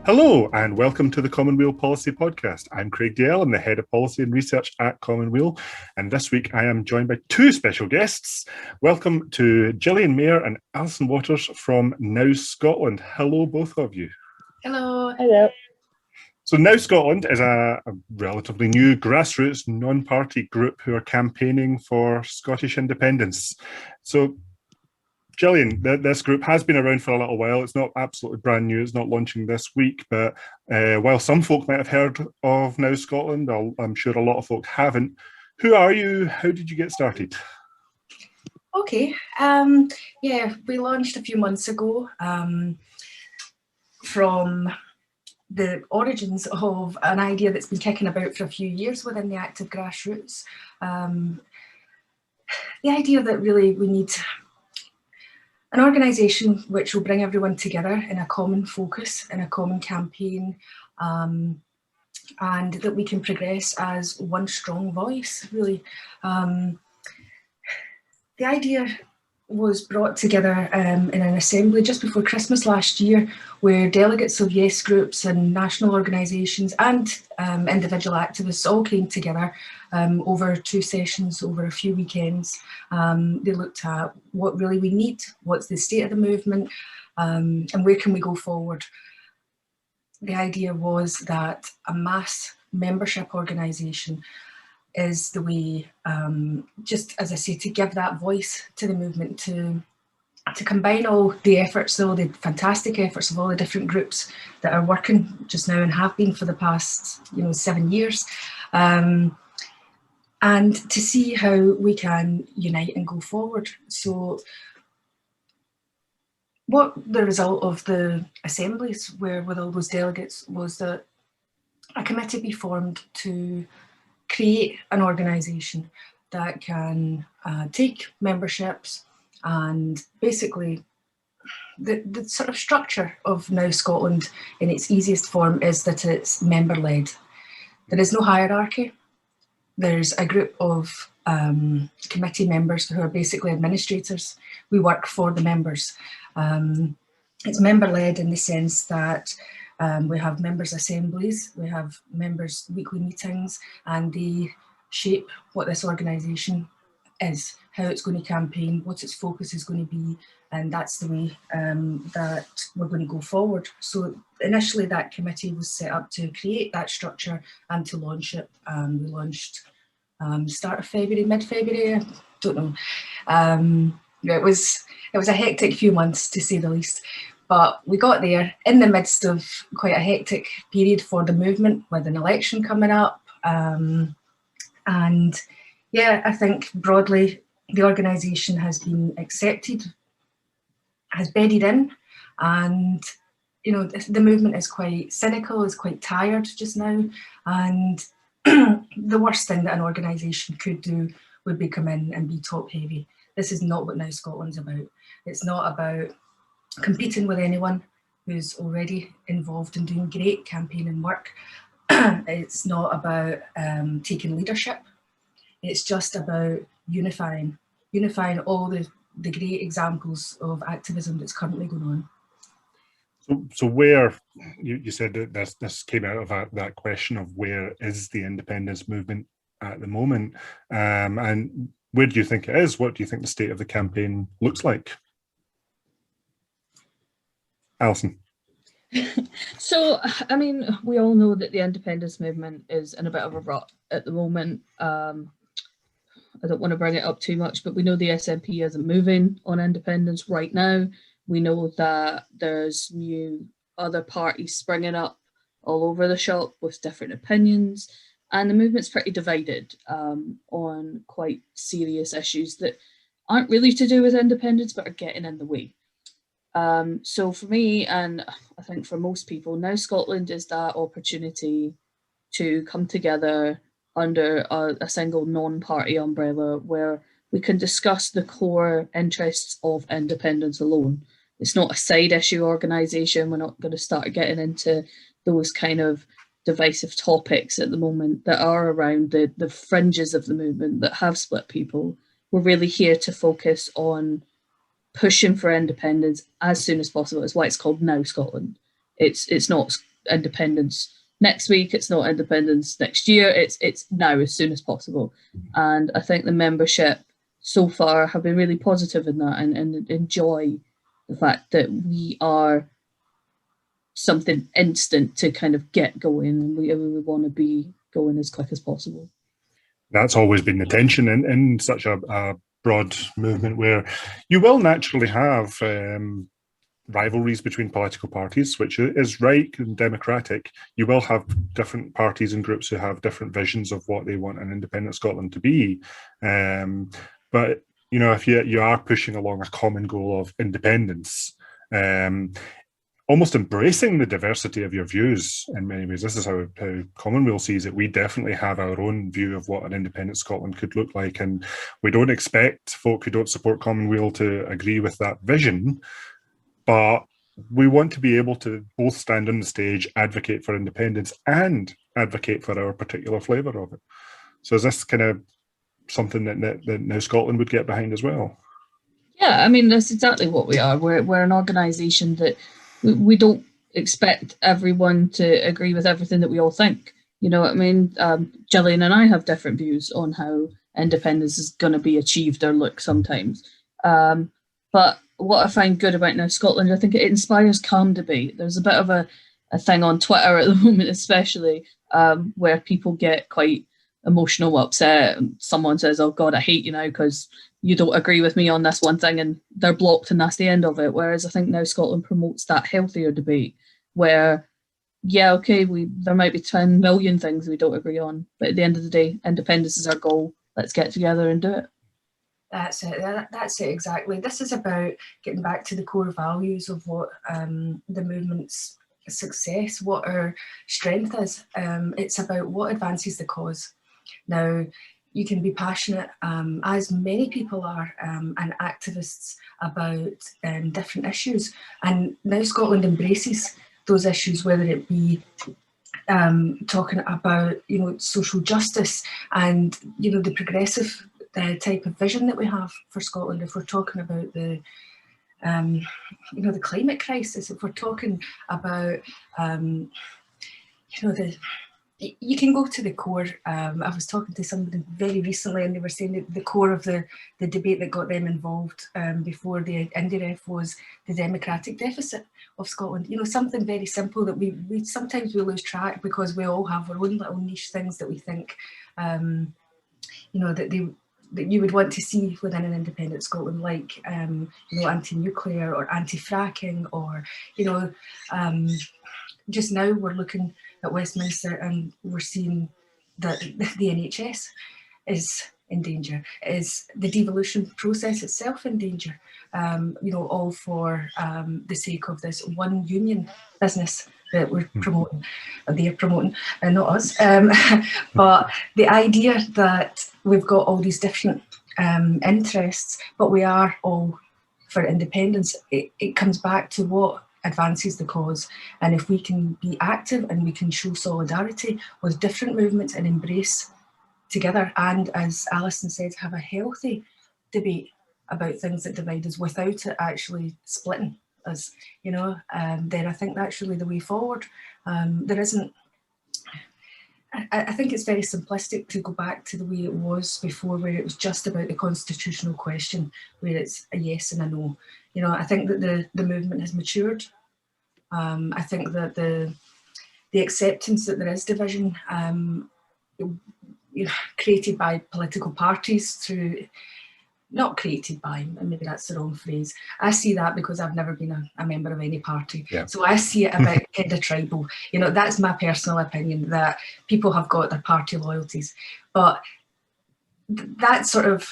Hello and welcome to the Common Weal Policy Podcast. I'm Craig Dale, I'm the Head of Policy and Research at Common Weal, and this week I am joined by two special guests. Welcome to Gillian, Mair and Alison Waters from Now Scotland. Hello, both of you. Hello. Hello. So Now Scotland is a relatively new grassroots non-party group who are campaigning for Scottish independence. So Gillian, this group has been around for a little while. It's not absolutely brand new. It's not launching this week, but while some folk might have heard of Now Scotland, I'm sure a lot of folk haven't. Who are you? How did you get started? Okay. Yeah, we launched a few months ago from the origins of an idea that's been kicking about for a few years within the active grassroots. The idea that really we need an organisation which will bring everyone together in a common focus, in a common campaign, and that we can progress as one strong voice, really. The idea was brought together in an assembly just before Christmas last year, where delegates of yes groups and national organisations and individual activists all came together over two sessions, over a few weekends. They looked at what really we need, what's the state of the movement, and where can we go forward. The idea was that a mass membership organisation is the way, just as I say, to give that voice to the movement, to combine all the efforts, all the fantastic efforts of all the different groups that are working just now and have been for the past 7 years, and to see how we can unite and go forward. So what the result of the assemblies were with all those delegates was that a committee be formed to create an organisation that can take memberships, and basically the sort of structure of Now Scotland in its easiest form is that it's member-led. There is no hierarchy. There's a group of committee members who are basically administrators. We work for the members. It's member-led in the sense that we have members' assemblies, we have members' weekly meetings, and they shape what this organisation is, how it's going to campaign, what its focus is going to be, and that's the way that we're going to go forward. So initially that committee was set up to create that structure and to launch it. We launched start of February, mid-February, I don't know. It was a hectic few months, to say the least. But we got there in the midst of quite a hectic period for the movement, with an election coming up. And yeah, I think broadly the organisation has been accepted, has bedded in, and the movement is quite cynical, is quite tired just now. And the worst thing that an organisation could do would be come in and be top heavy. This is not what Now Scotland's about. It's not about competing with anyone who's already involved in doing great campaigning work. It's not about taking leadership. It's just about unifying all the great examples of activism that's currently going on. So where, you said that this came out of that question of where is the independence movement at the moment, and where do you think it is? What do you think the state of the campaign looks like? Alison. So, I mean, we all know that the independence movement is in a bit of a rut at the moment. I don't want to bring it up too much, but we know the SNP isn't moving on independence right now. We know that there's new other parties springing up all over the shop with different opinions, and the movement's pretty divided on quite serious issues that aren't really to do with independence but are getting in the way. So for me, and I think for most people, Now Scotland is that opportunity to come together under a single non-party umbrella where we can discuss the core interests of independence alone. It's not a side issue organisation. We're not going to start getting into those kind of divisive topics at the moment that are around the fringes of the movement that have split people. We're really here to focus on pushing for independence as soon as possible. It's why it's called Now Scotland. It's not independence next week, it's not independence next year, it's now, as soon as possible. And I think the membership so far have been really positive in that, and enjoy the fact that we are something instant to kind of get going, and we want to be going as quick as possible. That's always been the tension in such a broad movement, where you will naturally have rivalries between political parties, which is right and democratic. You will have different parties and groups who have different visions of what they want an independent Scotland to be. But, you know, if you are pushing along a common goal of independence, almost embracing the diversity of your views in many ways. This is how Common Weal sees it. We definitely have our own view of what an independent Scotland could look like, and we don't expect folk who don't support Common Weal to agree with that vision, but we want to be able to both stand on the stage, advocate for independence, and advocate for our particular flavour of it. So is this kind of something that Now Scotland would get behind as well? Yeah, I mean, that's exactly what we are. We're an organisation that we don't expect everyone to agree with everything that we all think. You know what I mean? Gillian and I have different views on how independence is going to be achieved or look sometimes. But what I find good about Now Scotland, I think it inspires calm debate. There's a bit of a thing on Twitter at the moment, especially, where people get quite emotional, upset, and someone says, "Oh God, I hate you now because you don't agree with me on this one thing," and they're blocked, and that's the end of it. Whereas I think Now Scotland promotes that healthier debate where, yeah, okay, there might be 10 million things we don't agree on, but at the end of the day, independence is our goal. Let's get together and do it. That's it. That's it, exactly. This is about getting back to the core values of what the movement's success, what our strength is. It's about what advances the cause. Now, you can be passionate, as many people are, and activists about different issues. And Now Scotland embraces those issues, whether it be talking about, you know, social justice and, you know, the progressive type of vision that we have for Scotland. If we're talking about the, you know, the climate crisis, if we're talking about, you know, you can go to the core. I was talking to somebody very recently, and they were saying that the core of the debate that got them involved before the IndyRef was the democratic deficit of Scotland. You know, something very simple that we sometimes we lose track because we all have our own little niche things that we think, you know, that you would want to see within an independent Scotland, like, you know, anti-nuclear or anti-fracking, or, you know, just now we're looking at Westminster and we're seeing that the NHS is in danger. Is the devolution process itself in danger? You know, all for the sake of this one union business that we're promoting, or they're promoting, and not us. But the idea that we've got all these different interests, but we are all for independence, it comes back to what advances the cause. And if we can be active and we can show solidarity with different movements and embrace together, and as Alison said, have a healthy debate about things that divide us without it actually splitting us, you know, then I think that's really the way forward. There isn't, I think it's very simplistic to go back to the way it was before, where it was just about the constitutional question, where it's a yes and a no. You know, I think that the movement has matured. I think that the acceptance that there is division, you know, created by political parties through, not created by, maybe that's the wrong phrase. I see that because I've never been a member of any party. Yeah. So I see it a bit kind of tribal. You know, that's my personal opinion, that people have got their party loyalties. But that sort of,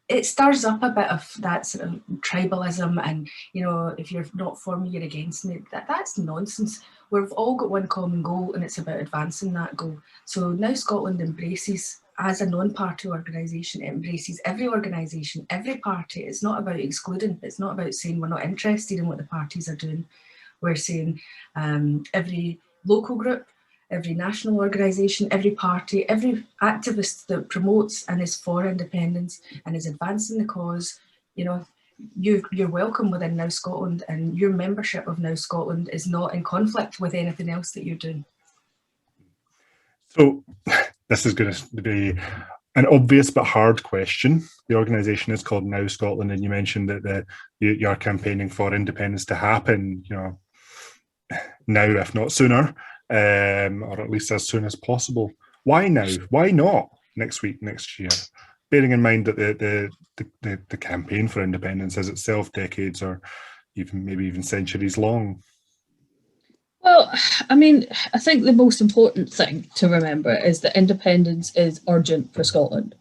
it stirs up a bit of that sort of tribalism, and, you know, if you're not for me, you're against me. That's nonsense. We've all got one common goal, and it's about advancing that goal. So Now Scotland embraces, as a non-party organisation, it embraces every organisation, every party. It's not about excluding. It's not about saying we're not interested in what the parties are doing. We're saying every local group, every national organisation, every party, every activist that promotes and is for independence and is advancing the cause, you know, you're welcome within Now Scotland, and your membership of Now Scotland is not in conflict with anything else that you're doing. So this is going to be an obvious but hard question. The organisation is called Now Scotland, and you mentioned that you are campaigning for independence to happen, now, if not sooner, or at least as soon as possible. Why now? Why not next week, next year? Bearing in mind that the campaign for independence is itself decades or maybe even centuries long. Well, I mean, I think the most important thing to remember is that independence is urgent for Scotland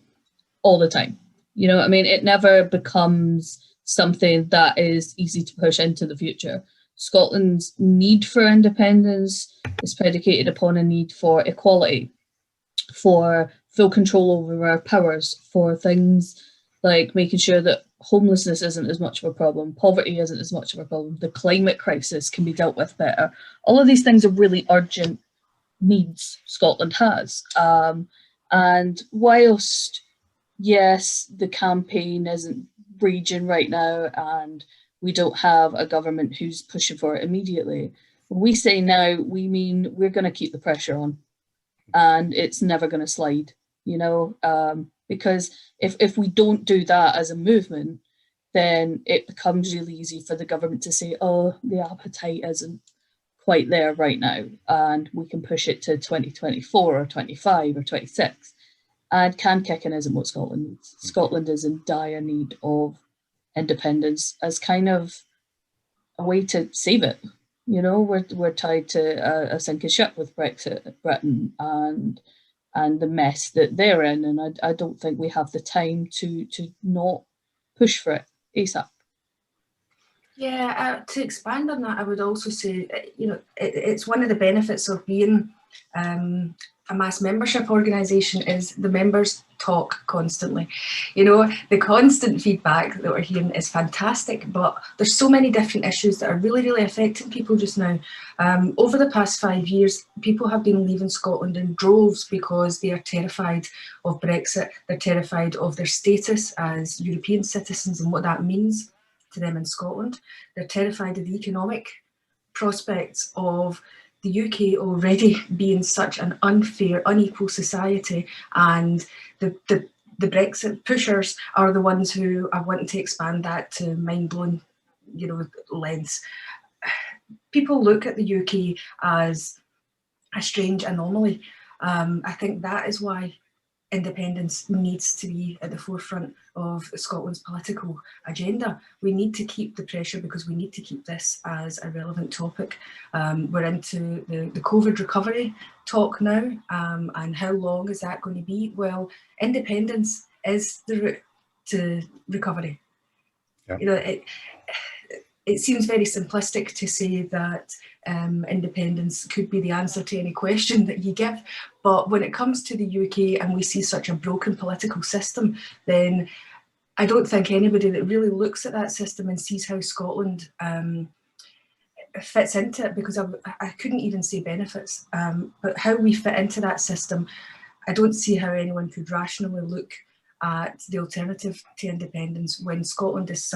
all the time. I mean, it never becomes something that is easy to push into the future. Scotland's need for independence is predicated upon a need for equality, for full control over our powers, for things like making sure that homelessness isn't as much of a problem, poverty isn't as much of a problem, the climate crisis can be dealt with better. All of these things are really urgent needs Scotland has. And whilst, yes, the campaign isn't raging right now and we don't have a government who's pushing for it immediately, when we say now, we mean we're going to keep the pressure on and it's never going to slide, because if we don't do that as a movement, then it becomes really easy for the government to say, oh, the appetite isn't quite there right now, and we can push it to 2024 or 25 or 26. And can kicking isn't what Scotland needs. Scotland is in dire need of independence as kind of a way to save it. We're tied to a sinking ship with Brexit, Britain, and the mess that they're in, and I don't think we have the time to not push for it ASAP. Yeah, to expand on that, I would also say, it's one of the benefits of being a mass membership organisation is the members talk constantly. The constant feedback that we're hearing is fantastic, but there's so many different issues that are really, really affecting people just now. Over the past 5 years, people have been leaving Scotland in droves because they are terrified of Brexit. They're terrified of their status as European citizens and what that means to them in Scotland. They're terrified of the economic prospects of the UK already being such an unfair, unequal society, and the Brexit pushers are the ones who are wanting to expand that to mind-blowing, lengths. People look at the UK as a strange anomaly. I think that is why independence needs to be at the forefront of Scotland's political agenda. We need to keep the pressure because we need to keep this as a relevant topic. We're into the COVID recovery talk now, and how long is that going to be? Well, independence is the route to recovery. Yeah. It seems very simplistic to say that independence could be the answer to any question that you give, but when it comes to the UK and we see such a broken political system, then I don't think anybody that really looks at that system and sees how Scotland fits into it, because I couldn't even say benefits, but how we fit into that system, I don't see how anyone could rationally look at the alternative to independence when Scotland is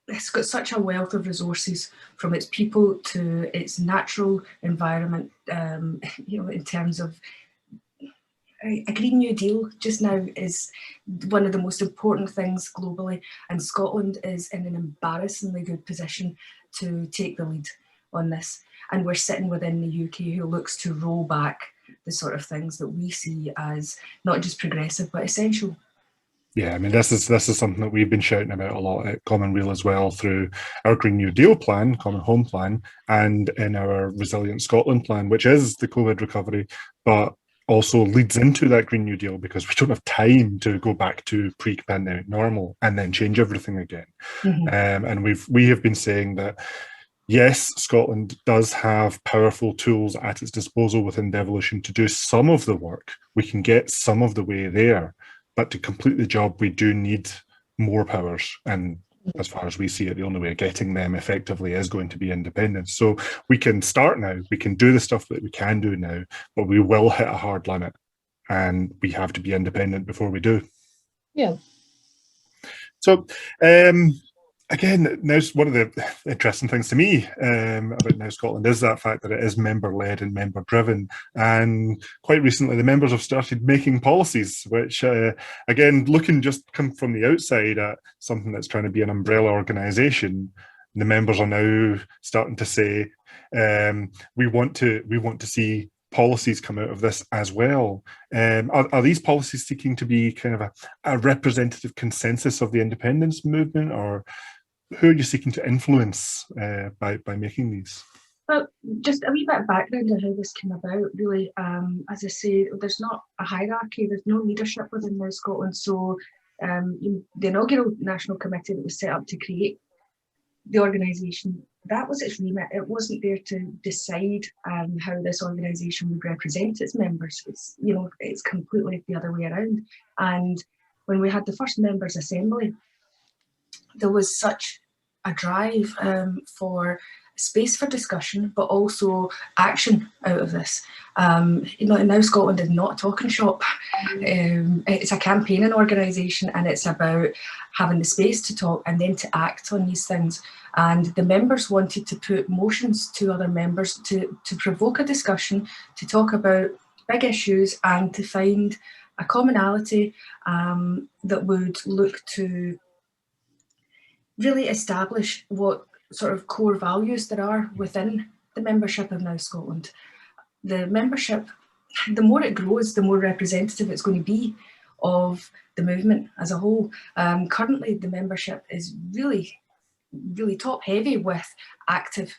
it's got such a wealth of resources, from its people to its natural environment, in terms of a Green New Deal just now is one of the most important things globally, and Scotland is in an embarrassingly good position to take the lead on this. And we're sitting within the UK who looks to roll back the sort of things that we see as not just progressive, but essential. Yeah, I mean, this is something that we've been shouting about a lot at Common Weal as well, through our Green New Deal plan, Common Home plan, and in our Resilient Scotland plan, which is the COVID recovery, but also leads into that Green New Deal, because we don't have time to go back to pre-pandemic normal and then change everything again. Mm-hmm. And we have been saying that, yes, Scotland does have powerful tools at its disposal within devolution to do some of the work. We can get some of the way there. But to complete the job, we do need more powers. And as far as we see it, the only way of getting them effectively is going to be independence. So we can start now. We can do the stuff that we can do now, but we will hit a hard limit. And we have to be independent before we do. Yeah. So, again, now one of the interesting things to me about Now Scotland is that fact that it is member-led and member-driven. And quite recently, the members have started making policies, which, again, looking just come from the outside at something that's trying to be an umbrella organisation, the members are now starting to say, we want to see policies come out of this as well. Are these policies seeking to be kind of a representative consensus of the independence movement, or who are you seeking to influence by making these? Well, just a wee bit of background on how this came about, really. As I say, there's not a hierarchy, there's no leadership within Now Scotland. So the inaugural national committee that was set up to create the organisation, that was its remit. It wasn't there to decide how this organisation would represent its members. It's, you know, it's completely the other way around. And when we had the first members' assembly, there was such a drive for space for discussion, but also action out of this. You know, Now Scotland is not a talking shop. It's a campaigning organisation, and it's about having the space to talk and then to act on these things. And the members wanted to put motions to other members to provoke a discussion, to talk about big issues and to find a commonality that would look to really establish what sort of core values there are within the membership of Now Scotland. The membership, the more it grows, the more representative it's going to be of the movement as a whole. Currently, the membership is really top heavy with active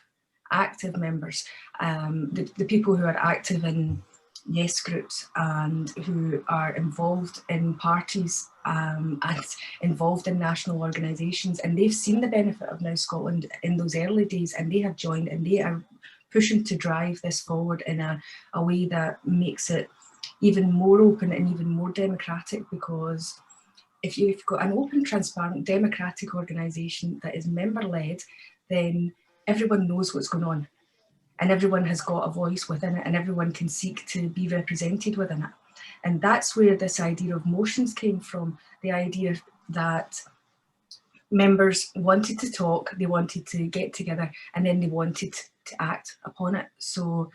members, the people who are active in yes groups and who are involved in parties and involved in national organisations, and they've seen the benefit of Now Scotland in those early days, and they have joined and they are pushing to drive this forward in a way that makes it even more open and even more democratic, because if you've got an open, transparent, democratic organisation that is member-led, then everyone knows what's going on and everyone has got a voice within it and everyone can seek to be represented within it. And that's where this idea of motions came from, the idea that members wanted to talk, they wanted to get together, and then they wanted to act upon it. So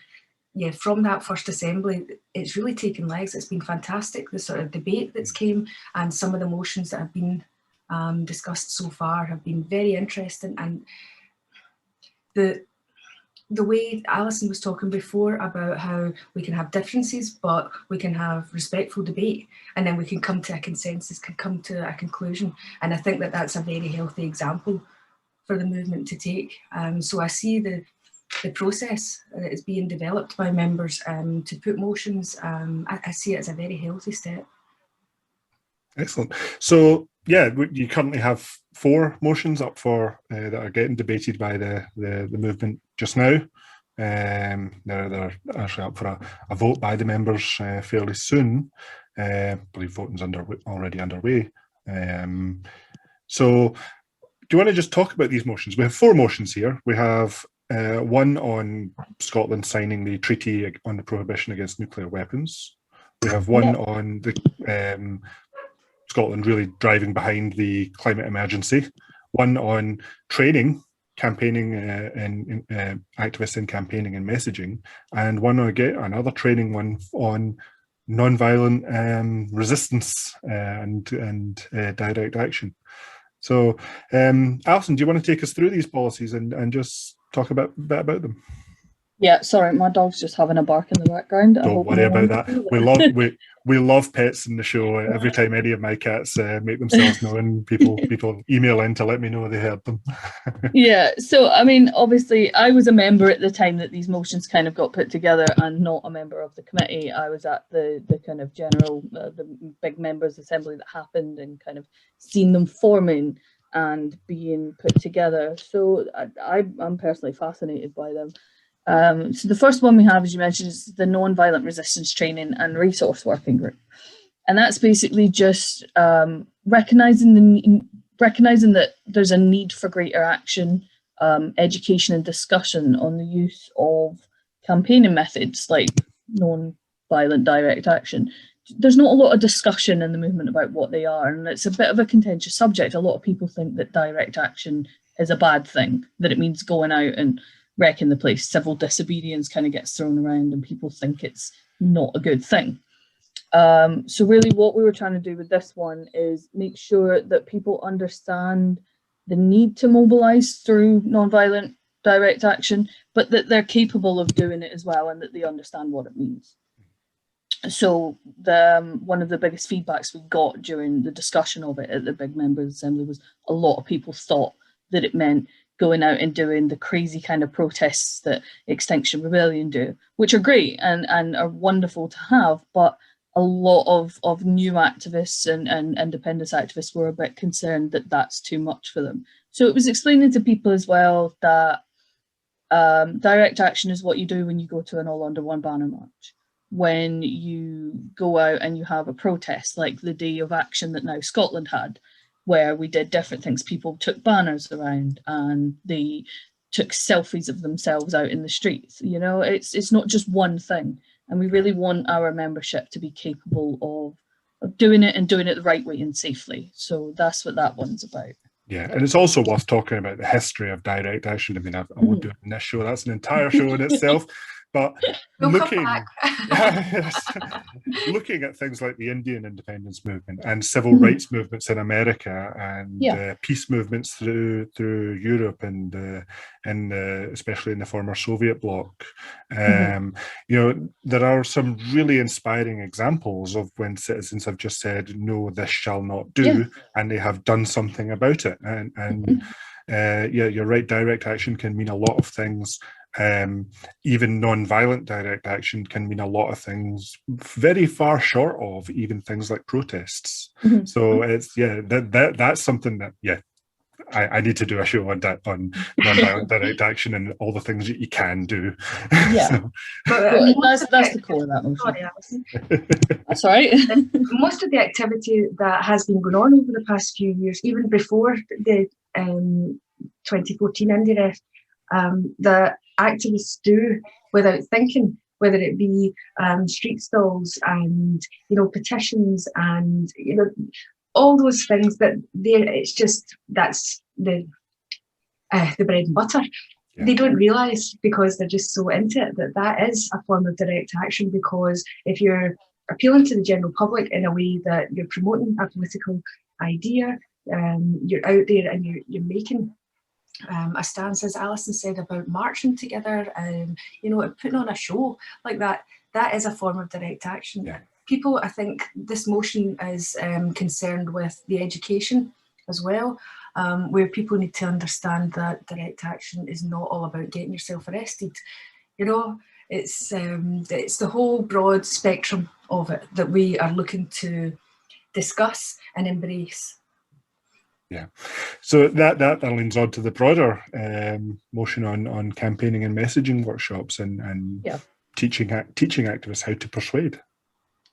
yeah, from that first assembly, it's really taken legs. It's been fantastic, the sort of debate that's came, and some of the motions that have been discussed so far have been very interesting. And the way Alison was talking before about how we can have differences, but we can have respectful debate, and then we can come to a consensus, can come to a conclusion. And I think that that's a very healthy example for the movement to take. So I see the process that is being developed by members to put motions, I see it as a very healthy step. Excellent. So yeah, you currently have 4 motions up for that are getting debated by the movement just now. They're actually up for a vote by the members fairly soon. I believe voting's already underway. So do you want to just talk about these motions? We have 4 motions here. We have one on Scotland signing the Treaty on the Prohibition against Nuclear Weapons. We have one on the Scotland really driving behind the climate emergency. One on training, campaigning, and activists in campaigning and messaging, and one on another training one on non-violent resistance and direct action. So, Alison, do you want to take us through these policies and just talk a bit about them? Yeah, sorry, my dog's just having a bark in the background. Don't worry about that. We love pets in the show. Every time any of my cats make themselves known, people email in to let me know they heard them. Yeah, so I mean, obviously, I was a member at the time that these motions kind of got put together, and not a member of the committee. I was at the kind of general, the big members' assembly that happened, and kind of seen them forming and being put together. So I'm personally fascinated by them. So the first one we have, as you mentioned, is the Non-Violent Resistance Training and Resource Working Group, and that's basically just recognizing that there's a need for greater action, education, and discussion on the use of campaigning methods like non-violent direct action there's not a lot of discussion in the movement about what they are, and it's a bit of a contentious subject. A lot of people think that direct action is a bad thing, that it means going out and wrecking the place. Civil disobedience kind of gets thrown around and people think it's not a good thing. So really what we were trying to do with this one is make sure that people understand the need to mobilise through non-violent direct action, but that they're capable of doing it as well and that they understand what it means. So one of the biggest feedbacks we got during the discussion of it at the big members assembly was a lot of people thought that it meant going out and doing the crazy kind of protests that Extinction Rebellion do, which are great and are wonderful to have, but a lot of new activists and independence activists were a bit concerned that that's too much for them. So it was explaining to people as well that direct action is what you do when you go to an all under one banner march. When you go out and you have a protest like the Day of Action that Now Scotland had, where we did different things. People took banners around and they took selfies of themselves out in the streets. You know, it's not just one thing. And we really want our membership to be capable of doing it and doing it the right way and safely. So that's what that one's about. Yeah, and it's also worth talking about the history of direct action. I mean, I won't do it in this show. That's an entire show in itself. But looking at things like the Indian independence movement and civil rights movements in America and peace movements through Europe and especially in the former Soviet bloc, you know, there are some really inspiring examples of when citizens have just said, no, this shall not do, and they have done something about it. And yeah, you're right, direct action can mean a lot of things. Even non-violent direct action can mean a lot of things very far short of even things like protests. So it's that's something that I need to do a show on non-violent direct action and all the things that you can do. So, that's the core of that motion. Sorry, Alison. That's all right. Most of the activity that has been going on over the past few years, even before the 2014 Indie the activists do without thinking, whether it be street stalls and, you know, petitions and, you know, all those things that it's just, that's the bread and butter. They don't realise, because they're just so into it, that is a form of direct action, because if you're appealing to the general public in a way that you're promoting a political idea, you're out there and you're making a stance, as Alison said, about marching together, you know, putting on a show like that, that is a form of direct action. People, I think this motion is concerned with the education as well, where people need to understand that direct action is not all about getting yourself arrested. You know, it's the whole broad spectrum of it that we are looking to discuss and embrace. Yeah, so that leans on to the broader motion on campaigning and messaging workshops and teaching activists how to persuade.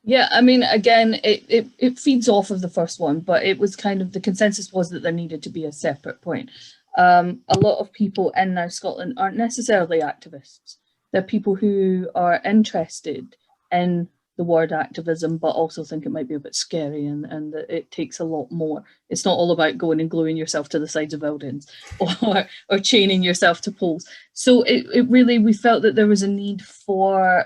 Yeah, I mean, again, it feeds off of the first one, but it was kind of, the consensus was that there needed to be a separate point. A lot of people in Now Scotland aren't necessarily activists. They're people who are interested in the word activism, but also think it might be a bit scary and that it takes a lot more. It's not all about going and gluing yourself to the sides of buildings or chaining yourself to poles. So it really, we felt that there was a need for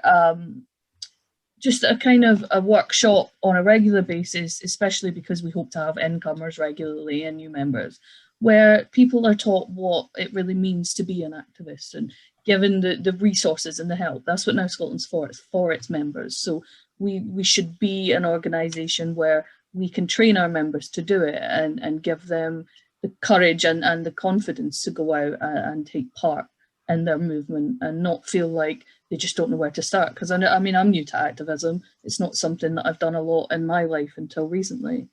just a kind of a workshop on a regular basis, especially because we hope to have incomers regularly and new members, where people are taught what it really means to be an activist and given the resources and the help. That's what Now Scotland's for. It's for its members. So we should be an organisation where we can train our members to do it and give them the courage and the confidence to go out and take part in their movement and not feel like they just don't know where to start. Because I mean, I'm new to activism. It's not something that I've done a lot in my life until recently.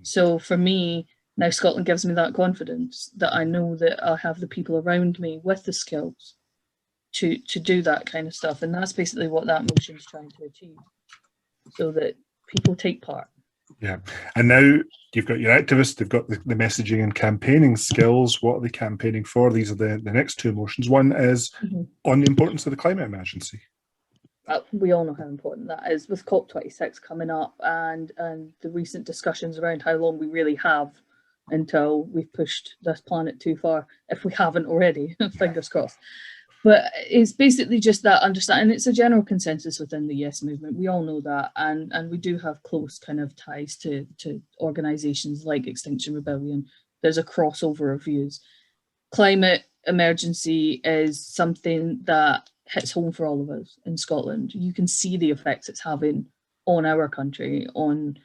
So for me, Now Scotland gives me that confidence that I know that I have the people around me with the skills to do that kind of stuff. And that's basically what that motion is trying to achieve, so that people take part. Yeah, and now you've got your activists, they've got the messaging and campaigning skills. What are they campaigning for? These are the next two motions. One is on the importance of the climate emergency. we all know how important that is with COP26 coming up and the recent discussions around how long we really have until we've pushed this planet too far, if we haven't already, fingers crossed. But it's basically just that understanding. It's a general consensus within the Yes movement. We all know that. And we do have close kind of ties to organisations like Extinction Rebellion. There's a crossover of views. Climate emergency is something that hits home for all of us in Scotland. You can see the effects it's having on our country, on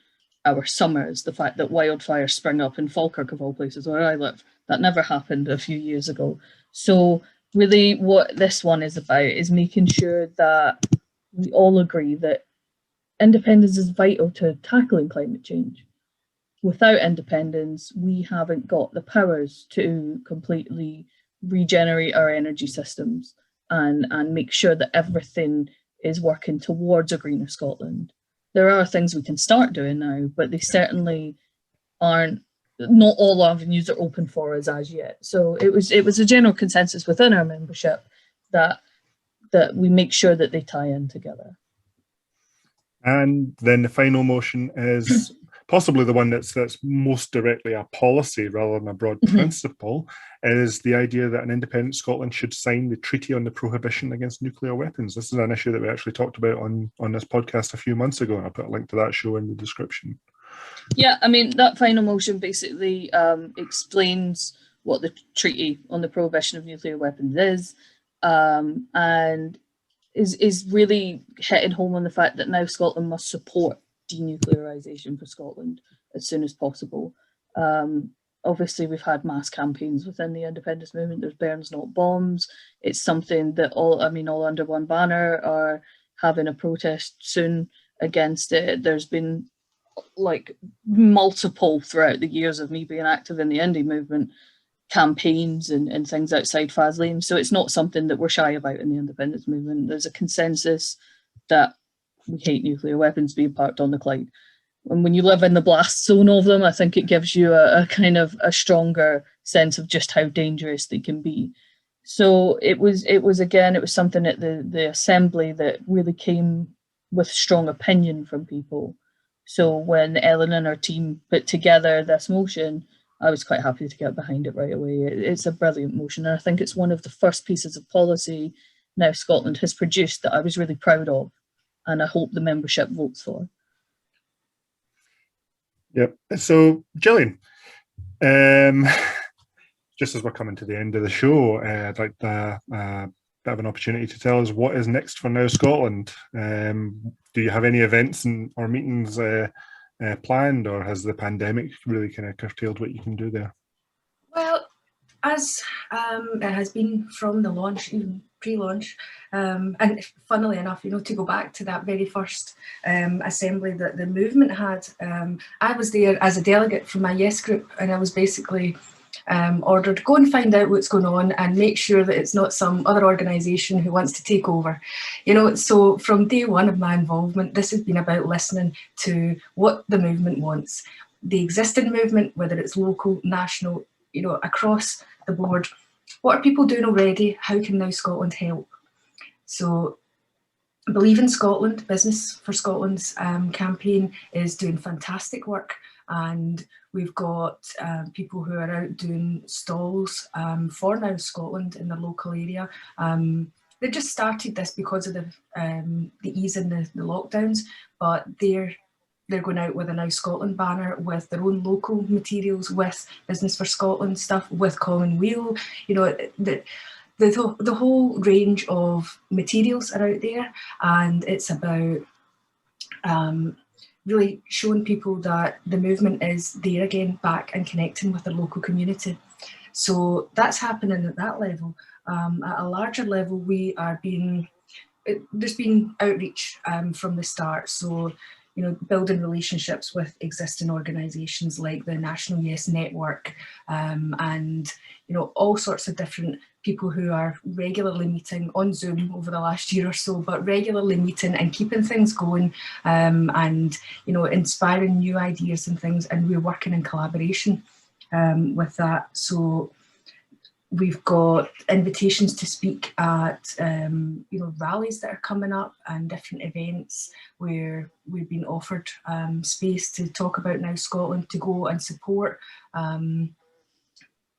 our summers, the fact that wildfires spring up in Falkirk, of all places, where I live. That never happened a few years ago. So really what this one is about is making sure that we all agree that independence is vital to tackling climate change. Without independence, we haven't got the powers to completely regenerate our energy systems and make sure that everything is working towards a greener Scotland. There are things we can start doing now, but they certainly aren't, not all avenues are open for us as yet. So it was a general consensus within our membership that we make sure that they tie in together. And then the final motion is possibly the one that's most directly a policy rather than a broad principle, is the idea that an independent Scotland should sign the Treaty on the Prohibition against Nuclear Weapons. This is an issue that we actually talked about on this podcast a few months ago, and I'll put a link to that show in the description. Yeah, I mean, that final motion basically explains what the Treaty on the Prohibition of Nuclear Weapons is, and is really hitting home on the fact that now Scotland must support denuclearisation for Scotland as soon as possible. Obviously, we've had mass campaigns within the independence movement. There's Burns Not Bombs. It's something that all under one banner are having a protest soon against it. There's been like multiple throughout the years of me being active in the indie movement campaigns and things outside Faslane. So it's not something that we're shy about in the independence movement. There's a consensus that we hate nuclear weapons being parked on the Clyde. And when you live in the blast zone of them, I think it gives you a kind of a stronger sense of just how dangerous they can be. So it was something at the assembly that really came with strong opinion from people. So when Ellen and her team put together this motion, I was quite happy to get behind it right away. It's a brilliant motion, and I think it's one of the first pieces of policy now Scotland has produced that I was really proud of, and I hope the membership votes for. Yep. So, Gillian, just as we're coming to the end of the show, I'd like to have an opportunity to tell us what is next for Now Scotland. Do you have any events or meetings planned, or has the pandemic really kind of curtailed what you can do there? Well, as it has been from the launch, even pre-launch, and funnily enough, to go back to that very first assembly that the movement had, I was there as a delegate from my Yes group, and I was basically ordered, go and find out what's going on and make sure that it's not some other organisation who wants to take over. So from day one of my involvement, this has been about listening to what the movement wants. The existing movement, whether it's local, national, across the board. What are people doing already? How can Now Scotland help? So Believe in Scotland, Business for Scotland's campaign is doing fantastic work, and we've got people who are out doing stalls for Now Scotland in the local area. They just started this because of the ease in the lockdowns, but they're going out with a Now Scotland banner with their own local materials, with Business for Scotland stuff, with Common Weal. The whole range of materials are out there, and it's about really showing people that the movement is there again, back and connecting with the local community. So that's happening at that level. At a larger level, there's been outreach from the start. So, building relationships with existing organisations like the National Yes Network, and all sorts of different people who are regularly meeting on Zoom over the last year or so, but regularly meeting and keeping things going, and inspiring new ideas and things. And we're working in collaboration with that. So We've got invitations to speak at rallies that are coming up and different events where we've been offered space to talk about Now Scotland, to go and support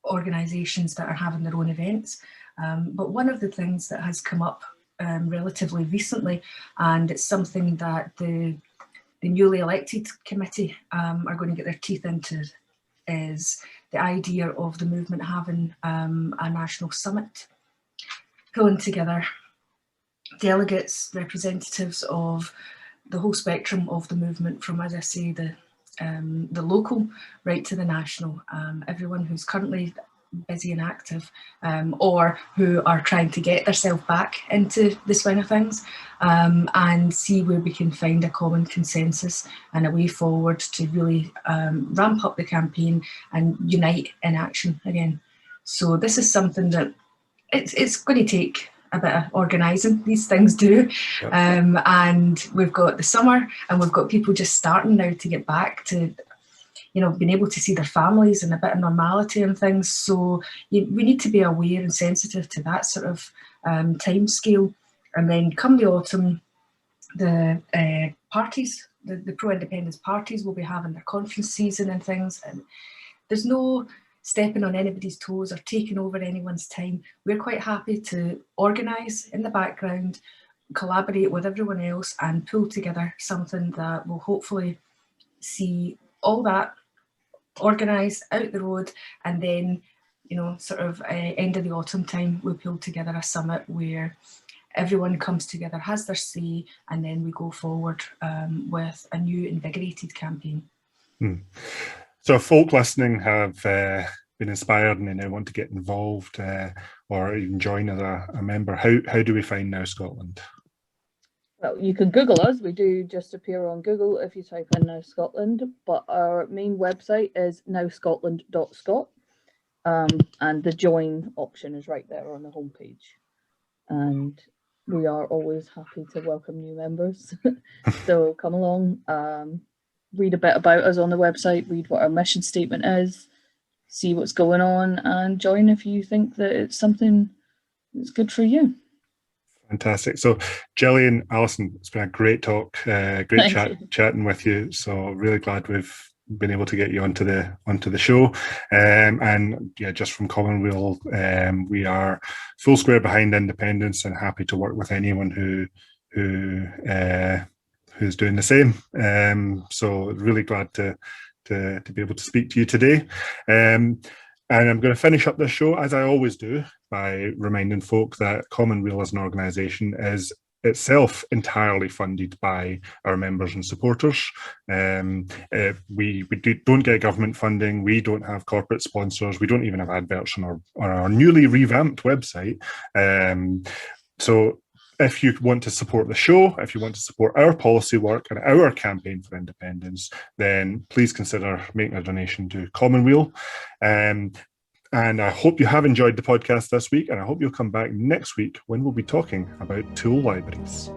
organisations that are having their own events. But one of the things that has come up relatively recently, and it's something that the newly elected committee are going to get their teeth into, is the idea of the movement having a national summit, pulling together delegates, representatives of the whole spectrum of the movement, from, as I say, the local right to the national, everyone who's currently busy and active, or who are trying to get themselves back into the swing of things, and see where we can find a common consensus and a way forward to really ramp up the campaign and unite in action again. So this is something that it's going to take a bit of organising. These things do. Yep. And we've got the summer, and we've got people just starting now to get back to, being able to see their families and a bit of normality and things. So we need to be aware and sensitive to that sort of time scale. And then come the autumn, the parties, the pro-independence parties will be having their conference season and things. And there's no stepping on anybody's toes or taking over anyone's time. We're quite happy to organise in the background, collaborate with everyone else, and pull together something that will hopefully see all that organised out the road, and then end of the autumn time we'll pull together a summit where everyone comes together, has their say, and then we go forward with a new invigorated campaign. So if folk listening have been inspired and they now want to get involved or even join as a member, how do we find Now Scotland? Well, you can Google us. We do just appear on Google if you type in Now Scotland, but our main website is nowscotland.scot, and the join option is right there on the homepage. And we are always happy to welcome new members. So come along, read a bit about us on the website, read what our mission statement is, see what's going on, and join if you think that it's something that's good for you. Fantastic. So Gillian, Alison, it's been a great talk, great chatting with you. So really glad we've been able to get you onto the show. And yeah, just from Common Weal, we are full square behind independence and happy to work with anyone who's doing the same. So really glad to be able to speak to you today. And I'm going to finish up this show, as I always do, by reminding folk that Common Weal as an organisation is itself entirely funded by our members and supporters. We don't get government funding, we don't have corporate sponsors, we don't even have adverts on our newly revamped website. So if you want to support the show, if you want to support our policy work and our campaign for independence, then please consider making a donation to Common Weal. And I hope you have enjoyed the podcast this week, and I hope you'll come back next week when we'll be talking about tool libraries.